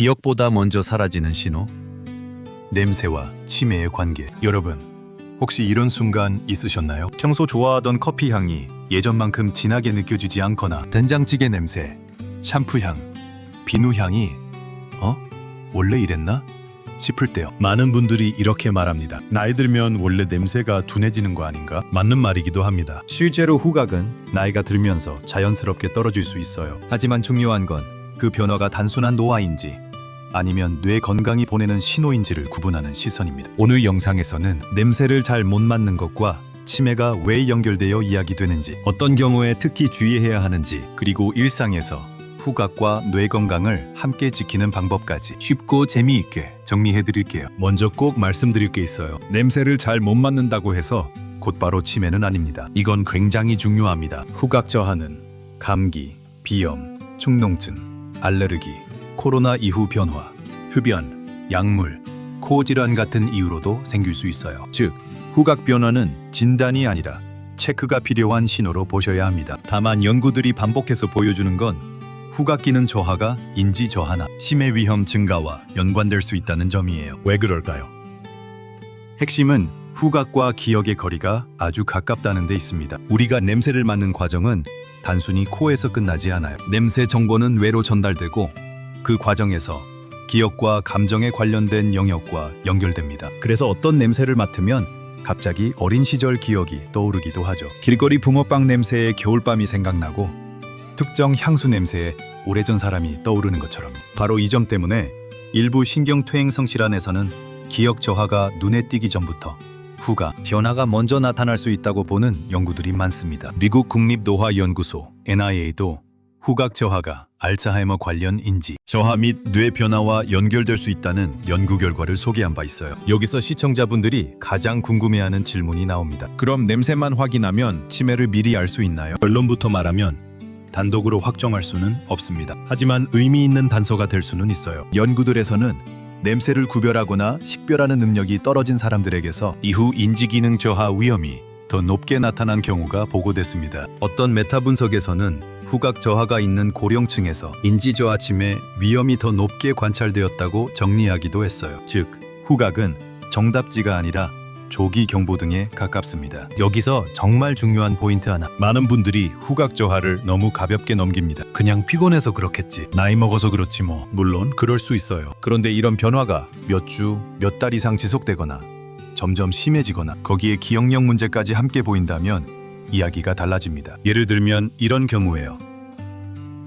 기억보다 먼저 사라지는 신호, 냄새와 치매의 관계. 여러분, 혹시 이런 순간 있으셨나요? 평소 좋아하던 커피 향이 예전만큼 진하게 느껴지지 않거나 된장찌개 냄새, 샴푸 향, 비누 향이 원래 이랬나? 싶을 때요. 많은 분들이 이렇게 말합니다. 나이 들면 원래 냄새가 둔해지는 거 아닌가? 맞는 말이기도 합니다. 실제로 후각은 나이가 들면서 자연스럽게 떨어질 수 있어요. 하지만 중요한 건 그 변화가 단순한 노화인지 아니면 뇌 건강이 보내는 신호인지를 구분하는 시선입니다. 오늘 영상에서는 냄새를 잘 못 맡는 것과 치매가 왜 연결되어 이야기되는지, 어떤 경우에 특히 주의해야 하는지, 그리고 일상에서 후각과 뇌 건강을 함께 지키는 방법까지 쉽고 재미있게 정리해드릴게요. 먼저 꼭 말씀드릴 게 있어요. 냄새를 잘 못 맡는다고 해서 곧바로 치매는 아닙니다. 이건 굉장히 중요합니다. 후각 저하는 감기, 비염, 축농증, 알레르기, 코로나 이후 변화, 흡연, 약물, 코 질환 같은 이유로도 생길 수 있어요. 즉, 후각 변화는 진단이 아니라 체크가 필요한 신호로 보셔야 합니다. 다만 연구들이 반복해서 보여주는 건 후각 기능 저하가 인지 저하나 치매 위험 증가와 연관될 수 있다는 점이에요. 왜 그럴까요? 핵심은 후각과 기억의 거리가 아주 가깝다는 데 있습니다. 우리가 냄새를 맡는 과정은 단순히 코에서 끝나지 않아요. 냄새 정보는 뇌로 전달되고 그 과정에서 기억과 감정에 관련된 영역과 연결됩니다. 그래서 어떤 냄새를 맡으면 갑자기 어린 시절 기억이 떠오르기도 하죠. 길거리 붕어빵 냄새에 겨울밤이 생각나고 특정 향수 냄새에 오래전 사람이 떠오르는 것처럼. 바로 이 점 때문에 일부 신경퇴행성 질환에서는 기억 저하가 눈에 띄기 전부터 후각 변화가 먼저 나타날 수 있다고 보는 연구들이 많습니다. 미국 국립노화연구소 NIA도 후각 저하가 알츠하이머 관련 인지 저하 및 뇌 변화와 연결될 수 있다는 연구 결과를 소개한 바 있어요. 여기서 시청자분들이 가장 궁금해하는 질문이 나옵니다. 그럼 냄새만 확인하면 치매를 미리 알 수 있나요? 결론부터 말하면 단독으로 확정할 수는 없습니다. 하지만 의미 있는 단서가 될 수는 있어요. 연구들에서는 냄새를 구별하거나 식별하는 능력이 떨어진 사람들에게서 이후 인지기능 저하 위험이 더 높게 나타난 경우가 보고됐습니다. 어떤 메타 분석에서는 후각 저하가 있는 고령층에서 인지 저하 치매 위험이 더 높게 관찰되었다고 정리하기도 했어요. 즉, 후각은 정답지가 아니라 조기 경보 등에 가깝습니다. 여기서 정말 중요한 포인트 하나. 많은 분들이 후각 저하를 너무 가볍게 넘깁니다. 그냥 피곤해서 그렇겠지. 나이 먹어서 그렇지 뭐. 물론 그럴 수 있어요. 그런데 이런 변화가 몇 주, 몇 달 이상 지속되거나 점점 심해지거나 거기에 기억력 문제까지 함께 보인다면 이야기가 달라집니다. 예를 들면 이런 경우예요.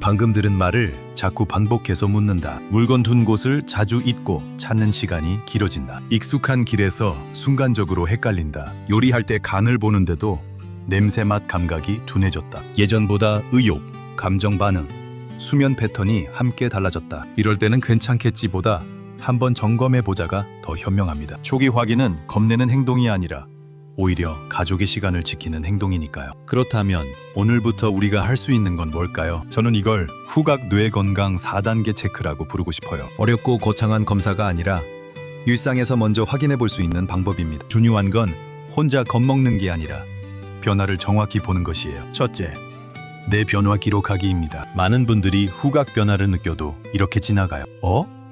방금 들은 말을 자꾸 반복해서 묻는다. 물건 둔 곳을 자주 잊고 찾는 시간이 길어진다. 익숙한 길에서 순간적으로 헷갈린다. 요리할 때 간을 보는데도 냄새 맛 감각이 둔해졌다. 예전보다 의욕, 감정 반응, 수면 패턴이 함께 달라졌다. 이럴 때는 괜찮겠지보다 한번 점검해 보자가 더 현명합니다. 초기 확인은 겁내는 행동이 아니라 오히려 가족의 시간을 지키는 행동이니까요. 그렇다면 오늘부터 우리가 할 수 있는 건 뭘까요? 저는 이걸 후각 뇌 건강 4단계 체크라고 부르고 싶어요. 어렵고 거창한 검사가 아니라 일상에서 먼저 확인해 볼 수 있는 방법입니다. 중요한 건 혼자 겁먹는 게 아니라 변화를 정확히 보는 것이에요. 첫째, 내 변화 기록하기입니다. 많은 분들이 후각 변화를 느껴도 이렇게 지나가요.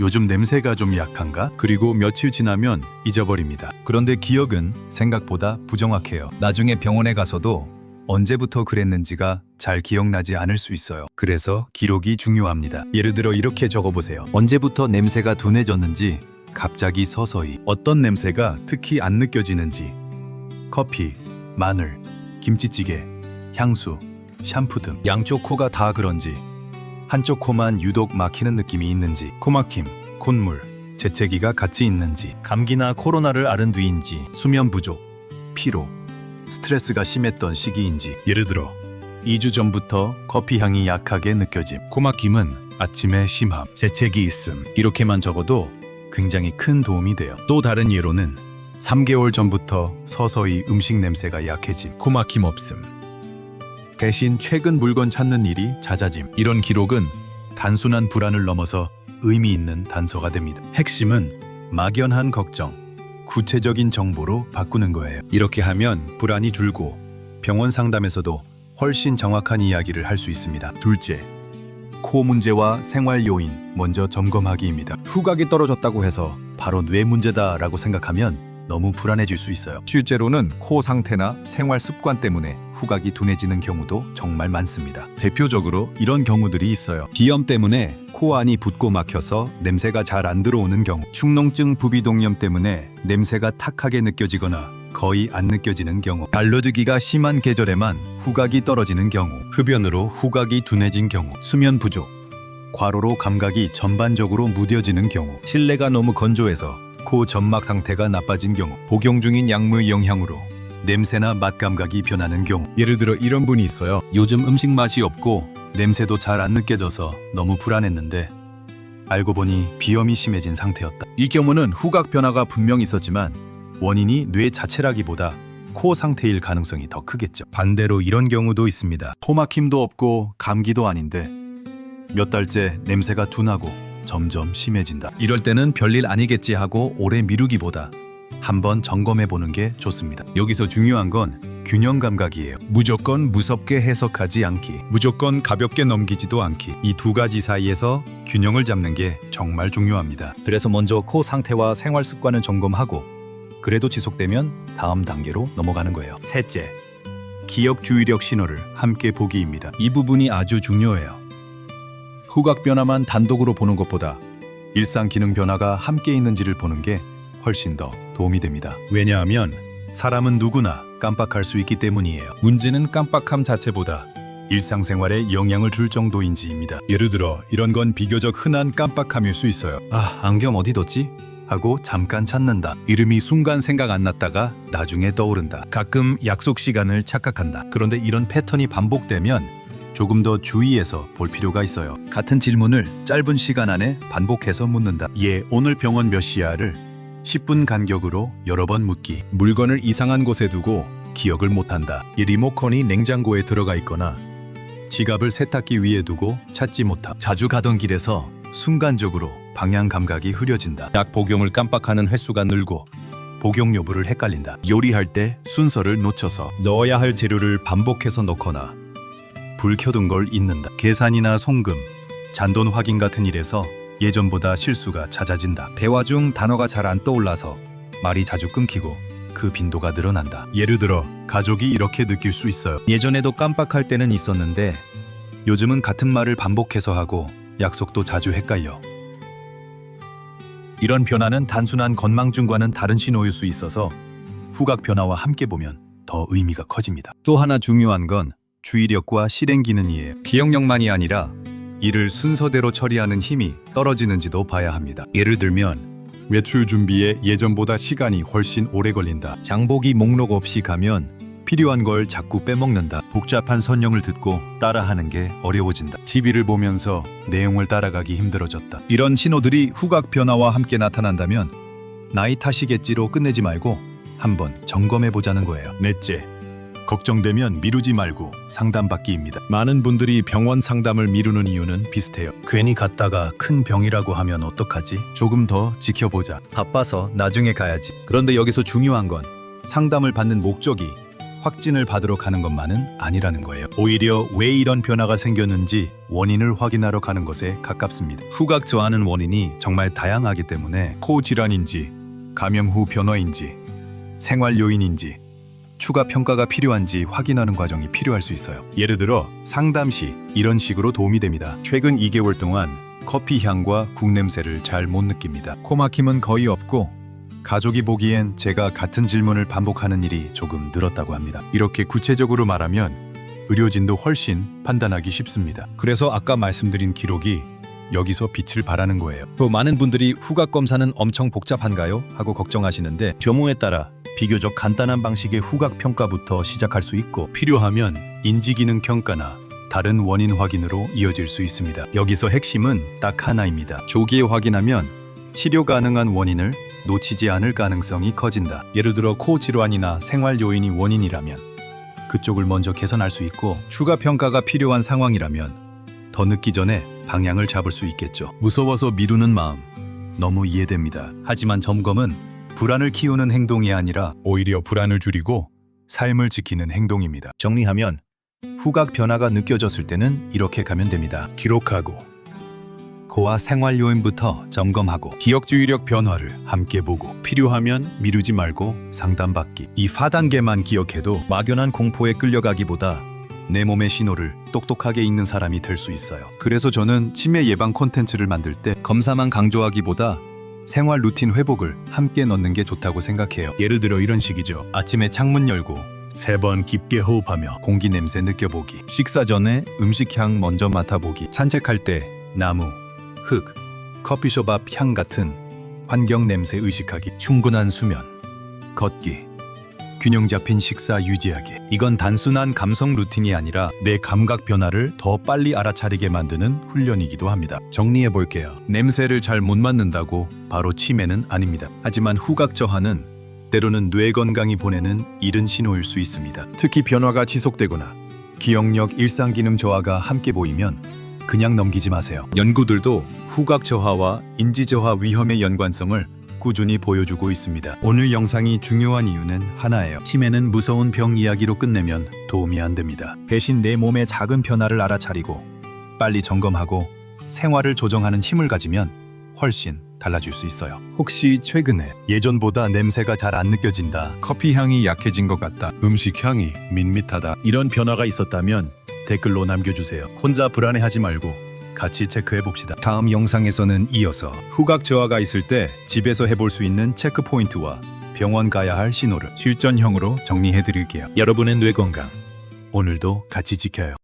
요즘 냄새가 좀 약한가? 그리고 며칠 지나면 잊어버립니다. 그런데 기억은 생각보다 부정확해요. 나중에 병원에 가서도 언제부터 그랬는지가 잘 기억나지 않을 수 있어요. 그래서 기록이 중요합니다. 예를 들어 이렇게 적어보세요. 언제부터 냄새가 둔해졌는지, 갑자기 서서히, 어떤 냄새가 특히 안 느껴지는지, 커피, 마늘, 김치찌개, 향수, 샴푸 등 양쪽 코가 다 그런지, 한쪽 코만 유독 막히는 느낌이 있는지, 코막힘, 콧물, 재채기가 같이 있는지, 감기나 코로나를 앓은 뒤인지, 수면 부족, 피로, 스트레스가 심했던 시기인지. 예를 들어 2주 전부터 커피 향이 약하게 느껴짐, 코막힘은 아침에 심함, 재채기 있음. 이렇게만 적어도 굉장히 큰 도움이 돼요. 또 다른 예로는 3개월 전부터 서서히 음식 냄새가 약해짐, 코막힘 없음. 대신 최근 물건 찾는 일이 잦아짐. 이런 기록은 단순한 불안을 넘어서 의미 있는 단서가 됩니다. 핵심은 막연한 걱정, 구체적인 정보로 바꾸는 거예요. 이렇게 하면 불안이 줄고 병원 상담에서도 훨씬 정확한 이야기를 할 수 있습니다. 둘째, 코 문제와 생활 요인 먼저 점검하기입니다. 후각이 떨어졌다고 해서 바로 뇌 문제다라고 생각하면 너무 불안해질 수 있어요. 실제로는 코 상태나 생활 습관 때문에 후각이 둔해지는 경우도 정말 많습니다. 대표적으로 이런 경우들이 있어요. 비염 때문에 코 안이 붓고 막혀서 냄새가 잘 안 들어오는 경우, 축농증 부비동염 때문에 냄새가 탁하게 느껴지거나 거의 안 느껴지는 경우, 알러지기가 심한 계절에만 후각이 떨어지는 경우, 흡연으로 후각이 둔해진 경우, 수면 부족, 과로로 감각이 전반적으로 무뎌지는 경우, 실내가 너무 건조해서 코 점막 상태가 나빠진 경우, 복용 중인 약물 영향으로 냄새나 맛 감각이 변하는 경우. 예를 들어 이런 분이 있어요. 요즘 음식 맛이 없고 냄새도 잘 안 느껴져서 너무 불안했는데 알고 보니 비염이 심해진 상태였다. 이 경우는 후각 변화가 분명히 있었지만 원인이 뇌 자체라기보다 코 상태일 가능성이 더 크겠죠. 반대로 이런 경우도 있습니다. 코막힘도 없고 감기도 아닌데 몇 달째 냄새가 둔하고 점점 심해진다. 이럴 때는 별일 아니겠지 하고 오래 미루기보다 한번 점검해 보는 게 좋습니다. 여기서 중요한 건 균형 감각이에요. 무조건 무섭게 해석하지 않기, 무조건 가볍게 넘기지도 않기. 이 두 가지 사이에서 균형을 잡는 게 정말 중요합니다. 그래서 먼저 코 상태와 생활 습관을 점검하고 그래도 지속되면 다음 단계로 넘어가는 거예요. 셋째, 기억 주의력 신호를 함께 보기입니다. 이 부분이 아주 중요해요. 후각 변화만 단독으로 보는 것보다 일상 기능 변화가 함께 있는지를 보는 게 훨씬 더 도움이 됩니다. 왜냐하면 사람은 누구나 깜빡할 수 있기 때문이에요. 문제는 깜빡함 자체보다 일상생활에 영향을 줄 정도인지입니다. 예를 들어 이런 건 비교적 흔한 깜빡함일 수 있어요. 아, 안경 어디 뒀지? 하고 잠깐 찾는다. 이름이 순간 생각 안 났다가 나중에 떠오른다. 가끔 약속 시간을 착각한다. 그런데 이런 패턴이 반복되면 조금 더 주의해서 볼 필요가 있어요. 같은 질문을 짧은 시간 안에 반복해서 묻는다. 오늘 병원 몇 시야를 10분 간격으로 여러 번 묻기. 물건을 이상한 곳에 두고 기억을 못한다. 이 리모컨이 냉장고에 들어가 있거나 지갑을 세탁기 위에 두고 찾지 못함. 자주 가던 길에서 순간적으로 방향 감각이 흐려진다. 약 복용을 깜빡하는 횟수가 늘고 복용 여부를 헷갈린다. 요리할 때 순서를 놓쳐서 넣어야 할 재료를 반복해서 넣거나 불 켜둔 걸 잊는다. 계산이나 송금, 잔돈 확인 같은 일에서 예전보다 실수가 잦아진다. 대화 중 단어가 잘 안 떠올라서 말이 자주 끊기고 그 빈도가 늘어난다. 예를 들어 가족이 이렇게 느낄 수 있어요. 예전에도 깜빡할 때는 있었는데 요즘은 같은 말을 반복해서 하고 약속도 자주 헷갈려. 이런 변화는 단순한 건망증과는 다른 신호일 수 있어서 후각 변화와 함께 보면 더 의미가 커집니다. 또 하나 중요한 건 주의력과 실행 기능이에요. 기억력만이 아니라 일을 순서대로 처리하는 힘이 떨어지는지도 봐야 합니다. 예를 들면 외출 준비에 예전보다 시간이 훨씬 오래 걸린다. 장보기 목록 없이 가면 필요한 걸 자꾸 빼먹는다. 복잡한 설명을 듣고 따라하는 게 어려워진다. TV를 보면서 내용을 따라가기 힘들어졌다. 이런 신호들이 후각 변화와 함께 나타난다면 나이 탓이겠지로 끝내지 말고 한번 점검해 보자는 거예요. 넷째, 걱정되면 미루지 말고 상담받기입니다. 많은 분들이 병원 상담을 미루는 이유는 비슷해요. 괜히 갔다가 큰 병이라고 하면 어떡하지? 조금 더 지켜보자. 바빠서 나중에 가야지. 그런데 여기서 중요한 건 상담을 받는 목적이 확진을 받으러 가는 것만은 아니라는 거예요. 오히려 왜 이런 변화가 생겼는지 원인을 확인하러 가는 것에 가깝습니다. 후각 저하는 원인이 정말 다양하기 때문에 코 질환인지, 감염 후 변화인지, 생활 요인인지 추가 평가가 필요한지 확인하는 과정이 필요할 수 있어요. 예를 들어 상담 시 이런 식으로 도움이 됩니다. 최근 2개월 동안 커피 향과 국 냄새를 잘 못 느낍니다. 코막힘은 거의 없고 가족이 보기엔 제가 같은 질문을 반복하는 일이 조금 늘었다고 합니다. 이렇게 구체적으로 말하면 의료진도 훨씬 판단하기 쉽습니다. 그래서 아까 말씀드린 기록이 여기서 빛을 발하는 거예요. 또 많은 분들이 후각 검사는 엄청 복잡한가요? 하고 걱정하시는데 경우에 따라 비교적 간단한 방식의 후각 평가부터 시작할 수 있고 필요하면 인지기능 평가나 다른 원인 확인으로 이어질 수 있습니다. 여기서 핵심은 딱 하나입니다. 조기에 확인하면 치료 가능한 원인을 놓치지 않을 가능성이 커진다. 예를 들어 코 질환이나 생활 요인이 원인이라면 그쪽을 먼저 개선할 수 있고 추가 평가가 필요한 상황이라면 더 늦기 전에 방향을 잡을 수 있겠죠. 무서워서 미루는 마음 너무 이해됩니다. 하지만 점검은 불안을 키우는 행동이 아니라 오히려 불안을 줄이고 삶을 지키는 행동입니다. 정리하면 후각 변화가 느껴졌을 때는 이렇게 가면 됩니다. 기록하고 고와 생활 요인부터 점검하고 기억 주의력 변화를 함께 보고 필요하면 미루지 말고 상담받기. 이 4단계만 기억해도 막연한 공포에 끌려가기보다 내 몸의 신호를 똑똑하게 읽는 사람이 될 수 있어요. 그래서 저는 치매 예방 콘텐츠를 만들 때 검사만 강조하기보다 생활 루틴 회복을 함께 넣는 게 좋다고 생각해요. 예를 들어 이런 식이죠. 아침에 창문 열고 3번 깊게 호흡하며 공기 냄새 느껴보기. 식사 전에 음식 향 먼저 맡아보기. 산책할 때 나무, 흙, 커피숍 앞 향 같은 환경 냄새 의식하기. 충분한 수면, 걷기, 균형 잡힌 식사 유지하기. 이건 단순한 감성 루틴이 아니라 내 감각 변화를 더 빨리 알아차리게 만드는 훈련이기도 합니다. 정리해 볼게요. 냄새를 잘 못 맡는다고 바로 치매는 아닙니다. 하지만 후각 저하는 때로는 뇌 건강이 보내는 이른 신호일 수 있습니다. 특히 변화가 지속되거나 기억력, 일상 기능 저하가 함께 보이면 그냥 넘기지 마세요. 연구들도 후각 저하와 인지 저하 위험의 연관성을 꾸준히 보여주고 있습니다. 오늘 영상이 중요한 이유는 하나예요. 치매는 무서운 병 이야기로 끝내면 도움이 안 됩니다. 대신 내 몸의 작은 변화를 알아차리고 빨리 점검하고 생활을 조정하는 힘을 가지면 훨씬 달라질 수 있어요. 혹시 최근에 예전보다 냄새가 잘 안 느껴진다, 커피 향이 약해진 것 같다, 음식 향이 밋밋하다, 이런 변화가 있었다면 댓글로 남겨주세요. 혼자 불안해하지 말고 같이 체크해 봅시다. 다음 영상에서는 이어서 후각 저하가 있을 때 집에서 해볼 수 있는 체크 포인트와 병원 가야 할 신호를 실전형으로 정리해 드릴게요. 여러분의 뇌 건강 오늘도 같이 지켜요.